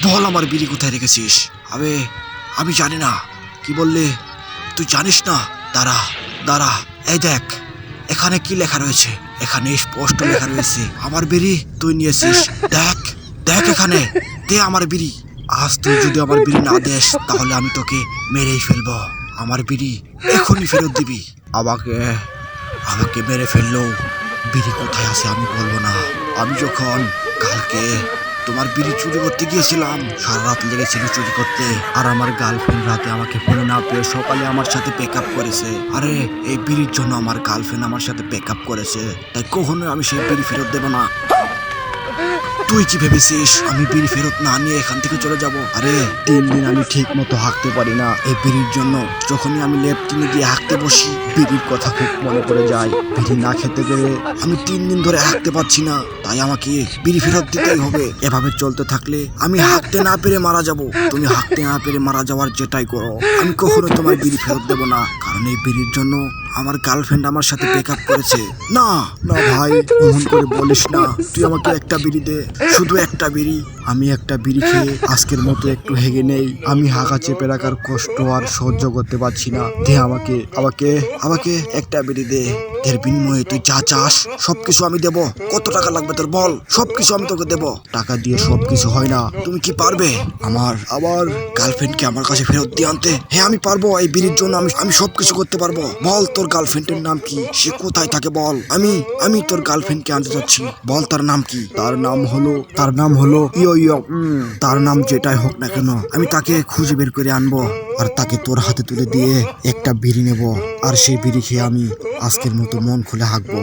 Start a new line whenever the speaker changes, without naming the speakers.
বল আমার বিড়ি কোথায় রেখেছিস? আবে আমি জানি না। কি বললে? তুই জানিস না? দাঁড়া দাঁড়া, এই দেখ এখানে কি লেখা রয়েছে। এখানে স্পষ্ট লেখা রয়েছে আমার বিড়ি তুই নিয়েছিস। দেখ দেখ এখানে, দে আমার বিড়ি। আজ তুই যদি আমার বিড়ি না দেস তাহলে আমি তোকে মেরেই ফেলবো। আমার বিড়ি এখনই ফেরত দিবি। আমাকে আমাকে মেরে ফেললেও বিড়ি কোথায় আছে আমি বলবো না। আমি যখন কালকে তোমার বিড়ি চুরি করতে গিয়েছিলাম, সারা রাত লেগেছিল চুরি করতে, আর আমার গার্লফ্রেন্ড রাতে আমাকে ফোনে না পেয়ে সকালে আমার সাথে ব্রেকআপ করেছে। আরে এই বিড়ির জন্য আমার গার্লফ্রেন্ড আমার সাথে ব্রেকআপ করেছে, তাই কখনোই আমি সেই বিড়ি ফেরত দেব না। তুই কি ভেবেছিস আমি বিড়ি ফেরত না নিয়ে এখান থেকে চলে যাব? আরে 3 দিন আমি ঠিক মতো হাঁকতে পারি না এই বিড়ির জন্য। যখনই আমি লেফটিনে গিয়ে হাঁকতে বসি বিড়ির কথা খুব মনে পড়ে যায়। বিড়ি না খেতে পেরে আমি 3 দিন ধরে হাঁকতে পারছি না, তাই আমাকে বিড়ি ফেরত দিতেই হবে। এভাবে চলতে থাকলে আমি হাঁকতে না পেরে মারা যাব। তুমি হাঁকতে না পেরে মারা যাওয়ার যেটাই করো, আমি কখনো তোমার বিড়ি ফেরত দেব না, কারণ এই বিড়ির জন্য আমার গার্লফ্রেন্ড আমার সাথে ব্রেকআপ করেছে। না না ভাই, অমন করে বলিস না। তুই আমাকে একটা বিড়ি দে, শুধু একটা বিড়ি। আমি একটা বিড়ি খেয়ে আজকের মতো একটু হেগে নেই। আমি হাঁকা চেপে রাখার কষ্ট আর সহ্য করতে পারছি না। দে আমাকে আমাকে আমাকে একটা বিড়ি দে। এর বিনিময়ে তুই যা চাস সবকিছু আমি দেব। কত টাকা লাগবে তোর বল, সবকিছু আমি তোকে দেব। টাকা দিয়ে সবকিছু হয় না। তুমি কি পারবে আমার গার্লফ্রেন্ডকে আমার কাছে ফেরত দিয়ে আনতে? হ্যাঁ আমি পারবো। এই বিড়ির জন্য আমি সবকিছু করতে পারবো। বল তোর গার্লফ্রেন্ডের নাম কি? সে কোথায় থাকে বল। আমি তোর গার্লফ্রেন্ডকে আনতে যাচ্ছি। বল তার নাম কি? তার নাম হলো ইয়ো ইয়ো। তার নাম যেটাই হোক না কেন আমি তাকে খুঁজে বের করে আনবো, আর তাকে তোর হাতে তুলে দিয়ে একটা বিড়ি নেব, আর সেই বিড়ি খেয়ে আমি আজকের মতো মন খুলে হাঁকবো।